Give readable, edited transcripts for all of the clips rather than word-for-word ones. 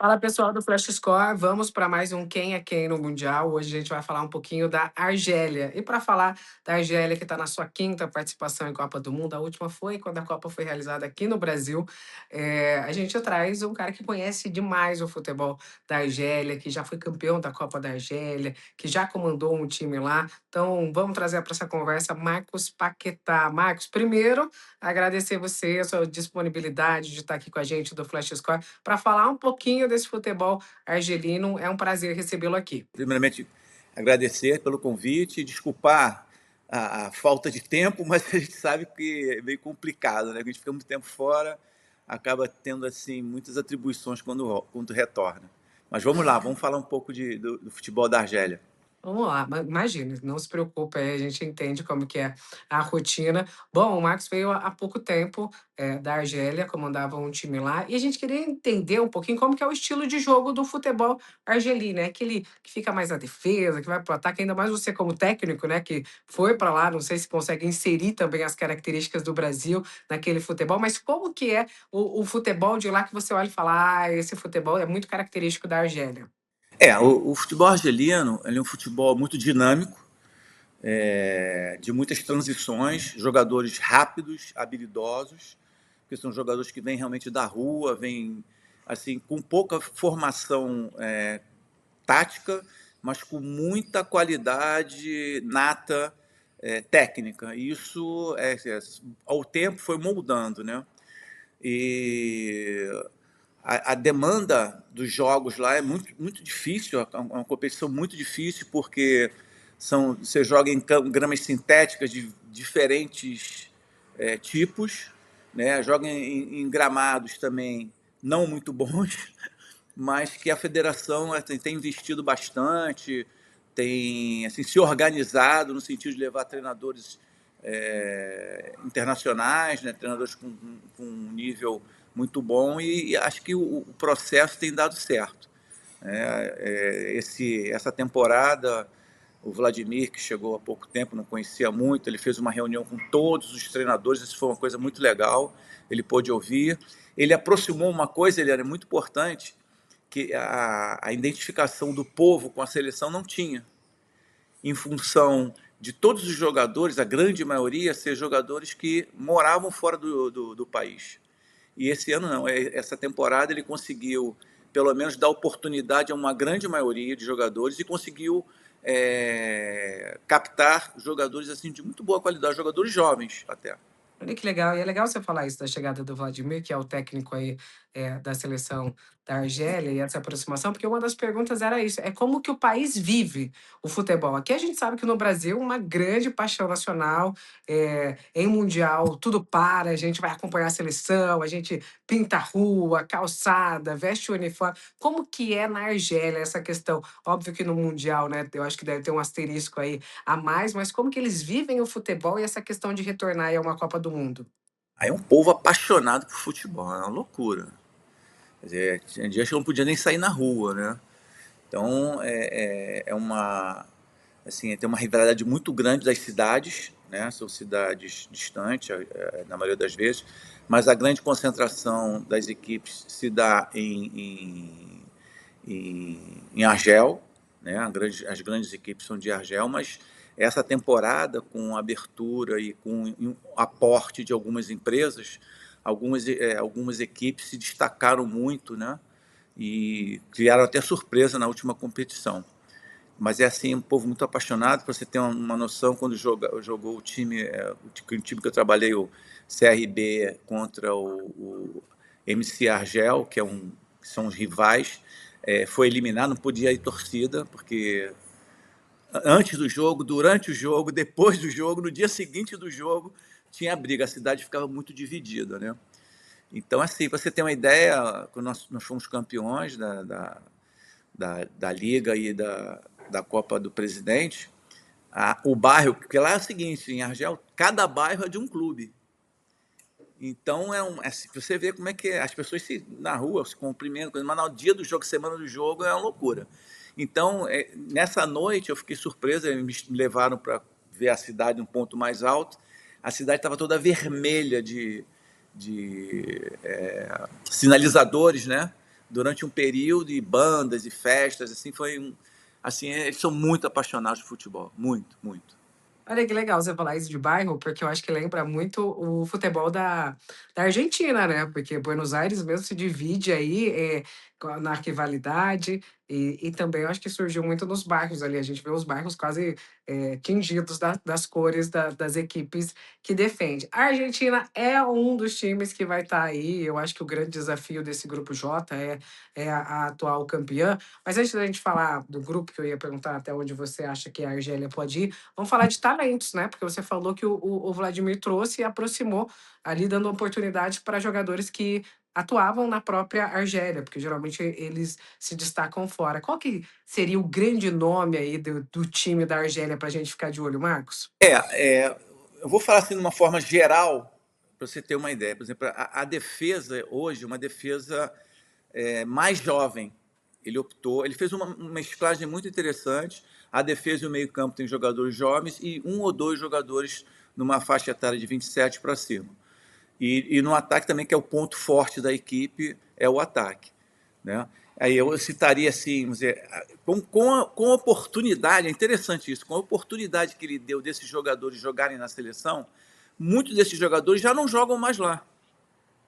Fala pessoal do Flash Score, vamos para mais um Quem é Quem no Mundial. Hoje a gente vai falar um pouquinho da Argélia. E para falar da Argélia, que está na sua quinta participação em Copa do Mundo, a última foi quando a Copa foi realizada aqui no Brasil, a gente traz um cara que conhece demais o futebol da Argélia, que já foi campeão da Copa da Argélia, que já comandou um time lá. Então vamos trazer para essa conversa Marcos Paquetá. Marcos, primeiro, agradecer você, a sua disponibilidade de estar aqui com a gente do Flash Score para falar um pouquinho desse futebol argelino. É um prazer recebê-lo aqui. Primeiramente, agradecer pelo convite, desculpar a falta de tempo, mas a gente sabe que é meio complicado, né? A gente fica muito tempo fora, acaba tendo assim muitas atribuições quando retorna. Mas vamos lá, vamos falar um pouco do futebol da Argélia. Vamos lá, imagina, não se preocupe aí, a gente entende como que é a rotina. Bom, o Marcos veio há pouco tempo da Argélia, comandava um time lá, e a gente queria entender um pouquinho como que é o estilo de jogo do futebol argelino, né? Aquele que fica mais na defesa, que vai para o ataque, ainda mais você como técnico, né? Que foi para lá, não sei se consegue inserir também as características do Brasil naquele futebol, mas como que é o futebol de lá que você olha e fala, esse futebol é muito característico da Argélia. O futebol argelino ele é um futebol muito dinâmico, de muitas transições, jogadores rápidos, habilidosos, que são jogadores que vêm realmente da rua, vêm assim com pouca formação tática, mas com muita qualidade nata, técnica. E isso, ao tempo, foi moldando, né? E a demanda dos jogos lá é muito, muito difícil, é uma competição muito difícil, porque você joga em gramas sintéticas de diferentes tipos, né? Joga em gramados também não muito bons, mas que a federação tem investido bastante, tem assim, se organizado no sentido de levar treinadores internacionais, né, treinadores com um nível muito bom, e acho que o processo tem dado certo. Essa temporada, o Vladimir, que chegou há pouco tempo, não conhecia muito, ele fez uma reunião com todos os treinadores, isso foi uma coisa muito legal, ele pôde ouvir. Ele aproximou uma coisa, ele era muito importante, que a identificação do povo com a seleção não tinha, em função de todos os jogadores, a grande maioria, ser jogadores que moravam fora do país. E esse ano não, essa temporada ele conseguiu, pelo menos, dar oportunidade a uma grande maioria de jogadores e conseguiu captar jogadores assim de muito boa qualidade, jogadores jovens até. Olha que legal, e é legal você falar isso da chegada do Vladimir, que é o técnico aí, da seleção da Argélia, e essa aproximação, porque uma das perguntas era isso, é como que o país vive o futebol. Aqui a gente sabe que no Brasil uma grande paixão nacional, em mundial tudo para, a gente vai acompanhar a seleção, a gente pinta a rua, calçada, veste o uniforme. Como que é na Argélia essa questão? Óbvio que no mundial, né, eu acho que deve ter um asterisco aí a mais, mas como que eles vivem o futebol e essa questão de retornar aí a uma Copa do Mundo? Aí é um povo apaixonado por futebol, é uma loucura. Quer dizer, tinha dias que eu não podia nem sair na rua, né? Então, tem uma rivalidade muito grande das cidades, né? São cidades distantes, na maioria das vezes, mas a grande concentração das equipes se dá em Argel, né? As grandes equipes são de Argel, mas essa temporada, com abertura e com aporte de algumas empresas, algumas equipes se destacaram muito, né? E criaram até surpresa na última competição. Mas é assim, um povo muito apaixonado. Para você ter uma noção, quando jogou o time, o time que eu trabalhei, o CRB, contra o MC Argel, que são os rivais, foi eliminado, não podia ir torcida, porque antes do jogo, durante o jogo, depois do jogo, no dia seguinte do jogo, tinha briga, a cidade ficava muito dividida, né? Então, assim, para você ter uma ideia, quando nós fomos campeões da Liga e da Copa do Presidente, o bairro, porque lá é o seguinte, em Argel, cada bairro é de um clube. Então, você vê como é que é. As pessoas na rua se cumprimentam, mas no dia do jogo, semana do jogo, é uma loucura. Então, nessa noite, eu fiquei surpresa, eles me levaram para ver a cidade um ponto mais alto. A cidade estava toda vermelha de sinalizadores, né? durante um período, e bandas e festas, assim, assim, eles são muito apaixonados por futebol, muito, muito. Olha que legal você falar isso de bairro, porque eu acho que lembra muito o futebol da Argentina, né? Porque Buenos Aires mesmo se divide aí na rivalidade e também eu acho que surgiu muito nos bairros ali. A gente vê os bairros quase tingidos das cores das equipes que defende. A Argentina é um dos times que vai estar aí. Eu acho que o grande desafio desse grupo J é a atual campeã. Mas antes da gente falar do grupo, que eu ia perguntar até onde você acha que a Argélia pode ir, vamos falar de talentos, né? Porque você falou que o Vladimir trouxe e aproximou ali, dando oportunidade para jogadores que atuavam na própria Argélia, porque geralmente eles se destacam fora. Qual que seria o grande nome aí do time da Argélia para a gente ficar de olho, Marcos? Eu vou falar assim de uma forma geral, para você ter uma ideia. Por exemplo, a defesa hoje, uma defesa mais jovem. Ele fez uma mesclagem muito interessante. A defesa e o meio-campo tem jogadores jovens e um ou dois jogadores numa faixa etária de 27 para cima. E no ataque também, que é o ponto forte da equipe, é o ataque. Né? Aí eu citaria assim, vamos dizer, com a oportunidade, é interessante isso, com a oportunidade que ele deu desses jogadores jogarem na seleção, muitos desses jogadores já não jogam mais lá.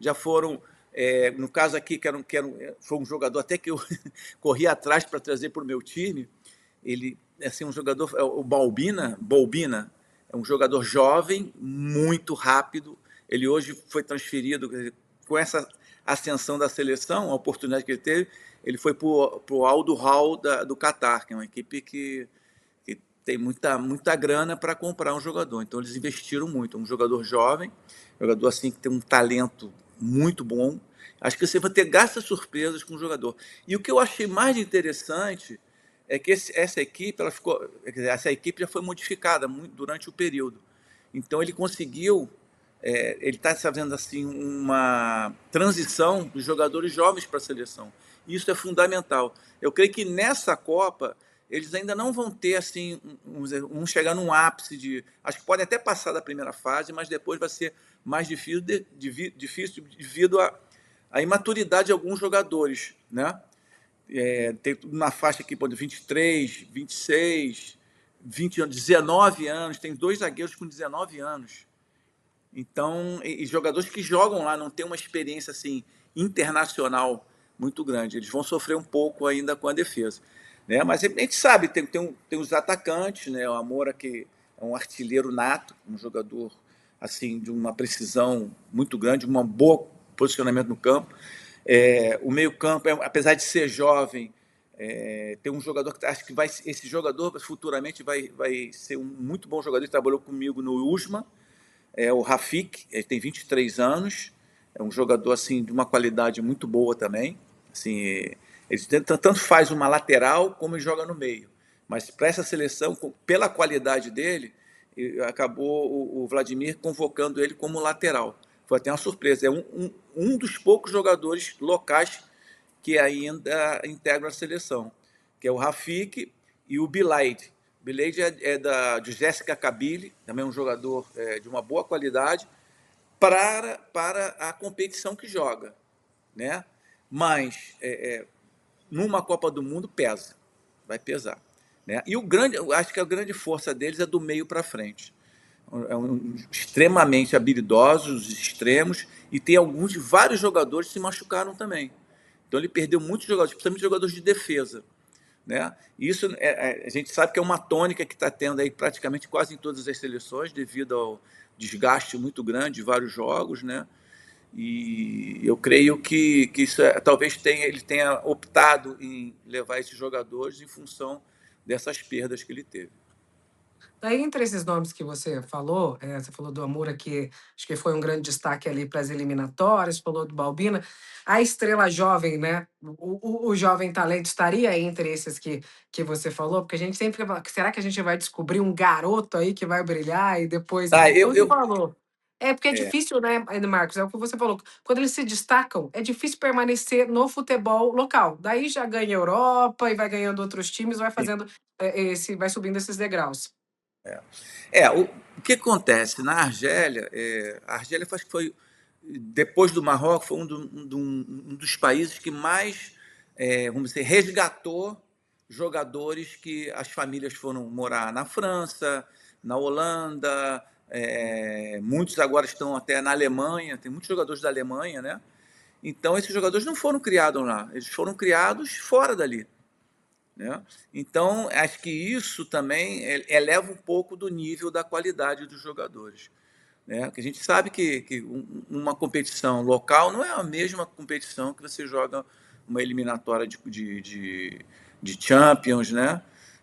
Já foram, no caso aqui, foi um jogador até que eu corri atrás para trazer para o meu time. Ele assim, um jogador, o Balbina, é um jogador jovem, muito rápido. Ele hoje foi transferido, com essa ascensão da seleção, a oportunidade que ele teve, ele foi para o Al Duhail do Catar, que é uma equipe que tem muita grana para comprar um jogador. Então eles investiram muito. Um jogador jovem, jogador assim que tem um talento muito bom. Acho que você vai ter gastas surpresas com o jogador. E o que eu achei mais interessante é que essa equipe, essa equipe já foi modificada muito durante o período. Então ele conseguiu, ele está fazendo assim uma transição dos jogadores jovens para a seleção. Isso é fundamental. Eu creio que nessa Copa eles ainda não vão ter assim, vão chegar num ápice de, acho que podem até passar da primeira fase, mas depois vai ser mais difícil, difícil devido à imaturidade de alguns jogadores, né? Tem na faixa aqui, de 23, 26, 20 anos, 19 anos, tem dois zagueiros com 19 anos. Então, e jogadores que jogam lá, não tem uma experiência assim internacional muito grande. Eles vão sofrer um pouco ainda com a defesa. Né? Mas a gente sabe, tem os atacantes, né? O Amora, que é um artilheiro nato, um jogador assim de uma precisão muito grande, um bom posicionamento no campo. O meio-campo, apesar de ser jovem, tem um jogador que acho que esse jogador futuramente vai ser um muito bom jogador. Ele trabalhou comigo no USMA, o Rafik, ele tem 23 anos, é um jogador assim de uma qualidade muito boa também. Assim, ele tanto faz uma lateral como ele joga no meio. Mas para essa seleção, pela qualidade dele, acabou o Vladimir convocando ele como lateral. Foi até uma surpresa. É um dos poucos jogadores locais que ainda integram a seleção, que é o Rafik e o Bilaid. Bilaid de Jéssica Kabili, também um jogador de uma boa qualidade para a competição que joga. Né? Mas numa Copa do Mundo pesa, vai pesar. Né? E eu acho que a grande força deles é do meio para frente. Extremamente habilidosos, os extremos, e tem vários jogadores que se machucaram também. Então ele perdeu muitos jogadores, principalmente jogadores de defesa. Né? Isso a gente sabe que é uma tônica que está tendo aí praticamente quase em todas as seleções, devido ao desgaste muito grande de vários jogos. Né? E eu creio que isso talvez ele tenha optado em levar esses jogadores em função dessas perdas que ele teve. Daí, entre esses nomes que você falou do Amura, que acho que foi um grande destaque ali para as eliminatórias, falou do Balbina, a estrela jovem, né? O jovem talento estaria entre esses que você falou, porque a gente sempre fala, será que a gente vai descobrir um garoto aí que vai brilhar e depois. Ah, Como você falou. É porque é difícil, né, Marcos? É o que você falou. Quando eles se destacam, é difícil permanecer no futebol local. Daí já ganha Europa e vai ganhando outros times, vai fazendo vai subindo esses degraus. o que acontece na Argélia? A Argélia acho que foi, depois do Marrocos, foi um dos países que mais vamos dizer, resgatou jogadores que as famílias foram morar na França, na Holanda, muitos agora estão até na Alemanha, tem muitos jogadores da Alemanha, né? Então, esses jogadores não foram criados lá, eles foram criados fora dali, né? Então, acho que isso também eleva um pouco do nível da qualidade dos jogadores, né? Porque a gente sabe que uma competição local não é a mesma competição que você joga uma eliminatória de Champions, né?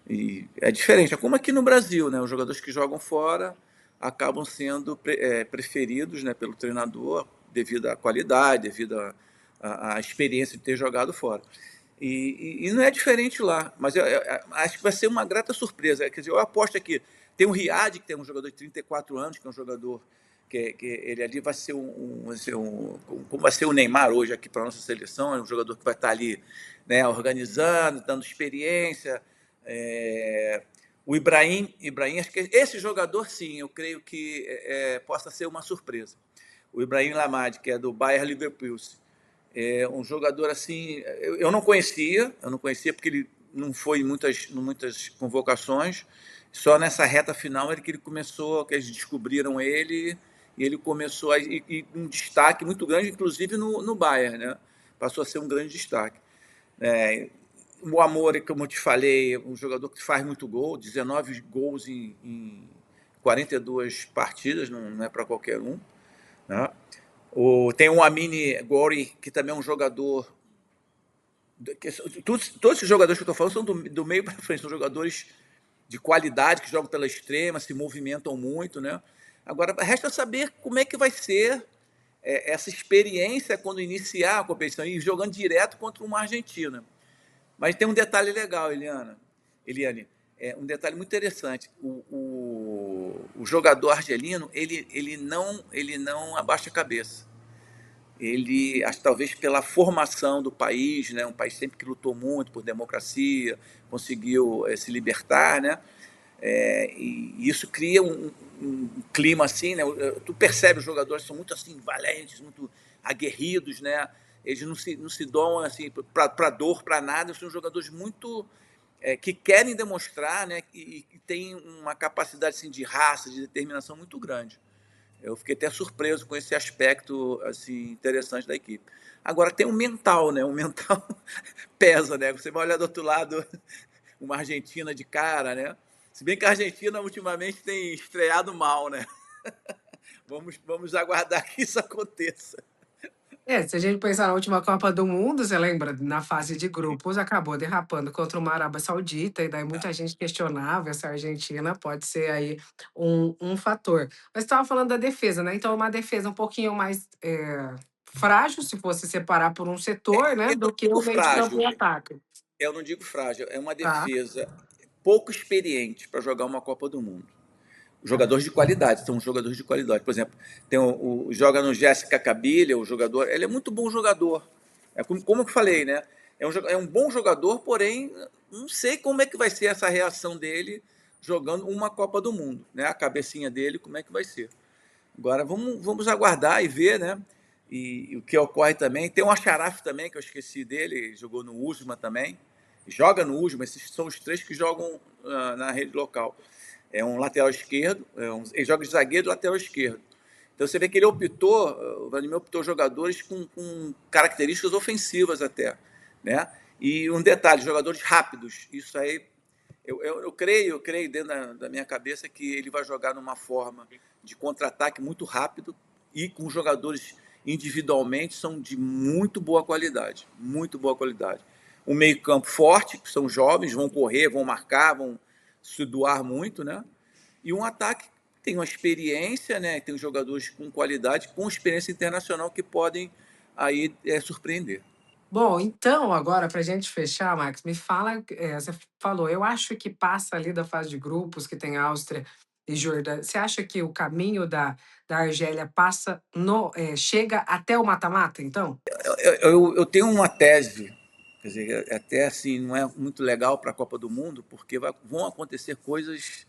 E é diferente. É como aqui no Brasil, né? Os jogadores que jogam fora acabam sendo preferidos, né, pelo treinador devido à qualidade, devido à experiência de ter jogado fora. E não é diferente lá, mas eu acho que vai ser uma grata surpresa. Quer dizer, eu aposto aqui, tem o Riad, que tem um jogador de 34 anos, que é um jogador que ele ali vai ser como vai ser o Neymar hoje aqui para a nossa seleção, é um jogador que vai estar ali, né, organizando, dando experiência. O Ibrahim, acho que esse jogador, sim, eu creio que possa ser uma surpresa. O Ibrahim Lamad, que é do Bayer Leverkusen, é um jogador assim, eu não conhecia porque ele não foi em muitas convocações, só nessa reta final que ele começou, que eles descobriram ele, e ele começou um destaque muito grande, inclusive no Bayern, né? Passou a ser um grande destaque. O Amor, como eu te falei, é um jogador que faz muito gol, 19 gols em 42 partidas, não é para qualquer um, né? Tem o Amine Gori, que também é um jogador. Todos esses jogadores que eu estou falando são do meio para frente, são jogadores de qualidade, que jogam pela extrema, se movimentam muito, né? Agora, resta saber como é que vai ser essa experiência quando iniciar a competição e jogando direto contra uma Argentina. Mas tem um detalhe legal, Eliane, um detalhe muito interessante. O jogador argelino, ele não abaixa a cabeça. Ele, acho que talvez pela formação do país, né, um país sempre que lutou muito por democracia, conseguiu se libertar, né, e isso cria um clima assim, né, tu percebe os jogadores são muito assim valentes, muito aguerridos, né, eles não se doam assim para dor, para nada, são jogadores muito que querem demonstrar, né, e têm uma capacidade assim, de raça, de determinação muito grande. Eu fiquei até surpreso com esse aspecto assim interessante da equipe. Agora tem o mental, né? O mental pesa, né? Você vai olhar do outro lado uma Argentina de cara, né? Se bem que a Argentina ultimamente tem estreado mal, né? Vamos aguardar que isso aconteça. Se a gente pensar na última Copa do Mundo, você lembra, na fase de grupos, acabou derrapando contra uma Arábia Saudita, e daí muita gente questionava se a Argentina pode ser aí um fator. Mas estava falando da defesa, né? Então, uma defesa um pouquinho mais frágil, se fosse separar por um setor, né? Eu não Do que o digo meio de campo frágil, e ataque. eu não digo frágil, é uma Tá, defesa pouco experiente para jogar uma Copa do Mundo. tá. Jogadores de qualidade, são jogadores de qualidade. Por exemplo, tem joga no Jéssica Cabilha, o jogador, ele é muito bom jogador. Como eu falei, né? É um bom jogador, porém, não sei como é que vai ser essa reação dele jogando uma Copa do Mundo, né? A cabecinha dele, como é que vai ser. Agora, vamos aguardar e ver, né? E o que ocorre também. Tem o Acharaf também, que eu esqueci dele, jogou no Usma também. Joga no Usma, esses são os três que jogam na rede local. É um lateral esquerdo, ele joga de zagueiro e lateral esquerdo. Então você vê que o Vladimir optou jogadores com características ofensivas até, né? E um detalhe, jogadores rápidos. Isso aí, eu creio dentro da minha cabeça que ele vai jogar numa forma de contra-ataque muito rápido e com jogadores individualmente são de muito boa qualidade, muito boa qualidade. Um meio-campo forte, que são jovens, vão correr, vão marcar, vão se doar muito, né? E um ataque que tem uma experiência, né? Tem jogadores com qualidade, com experiência internacional que podem aí surpreender. Bom, então agora para a gente fechar, Max, me fala, você falou, eu acho que passa ali da fase de grupos, que tem Áustria e Jordânia. Você acha que o caminho da Argélia passa chega até o mata-mata, então? Eu tenho uma tese, quer dizer, até assim, não é muito legal para a Copa do Mundo, porque vão acontecer coisas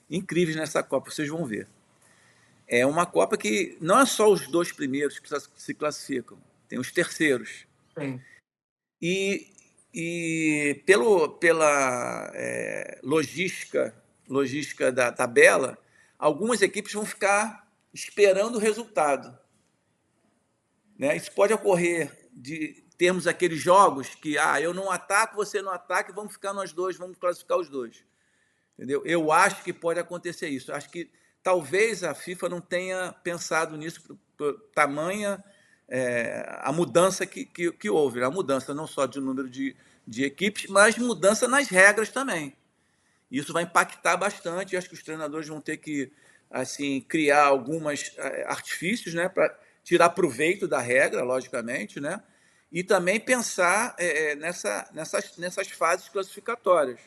incríveis nessa Copa, vocês vão ver. É uma Copa que não é só os dois primeiros que se classificam, tem os terceiros. Sim. E E pela logística da tabela, algumas equipes vão ficar esperando o resultado, né? Isso pode ocorrer de termos aqueles jogos que eu não ataco, você não ataca, e vamos ficar nós dois, vamos classificar os dois. Entendeu? Eu acho que pode acontecer isso. Acho que talvez a FIFA não tenha pensado nisso por tamanha a mudança que houve. A mudança não só de número de equipes, mas mudança nas regras também. Isso vai impactar bastante. Acho que os treinadores vão ter que assim criar alguns artifícios, né, para tirar proveito da regra, logicamente, né, e também pensar nessas fases classificatórias,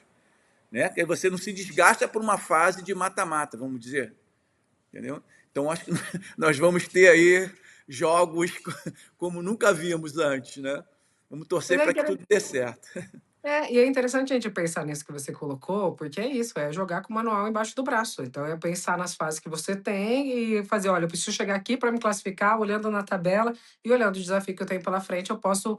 né? Que aí você não se desgasta por uma fase de mata-mata, vamos dizer, entendeu? Então acho que nós vamos ter aí jogos como nunca vimos antes, né? Vamos Mas torcer é para que intere tudo dê certo. e é interessante a gente pensar nisso que você colocou, porque é isso, é jogar com o manual embaixo do braço. Então é pensar nas fases que você tem e fazer: "Olha, eu preciso chegar aqui para me classificar, olhando na tabela e olhando o desafio que eu tenho pela frente, eu posso,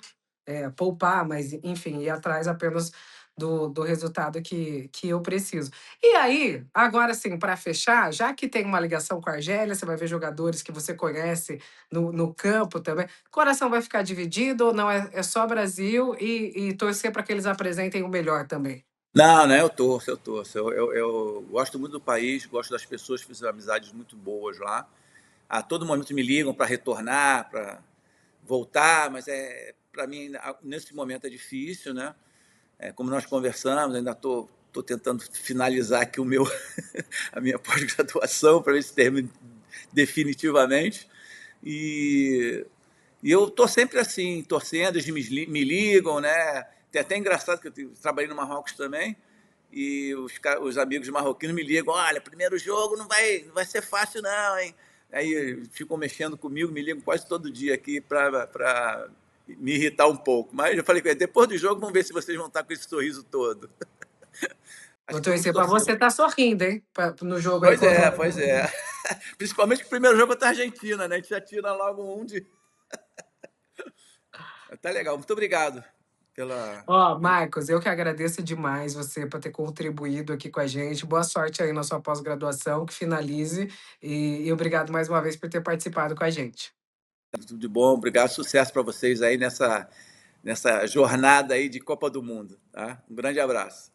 poupar, mas enfim, ir atrás apenas do resultado que eu preciso". E aí, agora sim, para fechar, já que tem uma ligação com a Argélia, você vai ver jogadores que você conhece no campo também. Coração vai ficar dividido ou não é só Brasil e torcer para que eles apresentem o melhor também? Não, né? Eu torço, eu torço. Eu gosto muito do país, gosto das pessoas, fiz amizades muito boas lá. A todo momento me ligam para retornar, para voltar, mas para mim nesse momento é difícil, né? Como nós conversamos, ainda tô tentando finalizar aqui a minha pós-graduação para ver se termino definitivamente. E, e eu tô sempre assim, torcendo, eles me ligam, né? Tem até engraçado que trabalhei no Marrocos também, e os amigos marroquinos me ligam: olha, primeiro jogo não vai ser fácil não, hein? Aí ficam mexendo comigo, me ligam quase todo dia aqui para me irritar um pouco. Mas eu falei com ele: depois do jogo, vamos ver se vocês vão estar com esse sorriso todo. Vou Acho que vamos torcer para torcer. você estar sorrindo, hein, no jogo aí Pois contra é, o pois é. Principalmente que o primeiro jogo contra a Argentina, né? A gente já tira logo um de. Tá legal, muito obrigado pela. Ó, Marcos, eu que agradeço demais você por ter contribuído aqui com a gente. Boa sorte aí na sua pós-graduação, que finalize, e obrigado mais uma vez por ter participado com a gente. Tudo de bom, obrigado, sucesso para vocês aí nessa jornada aí de Copa do Mundo, tá? Um grande abraço.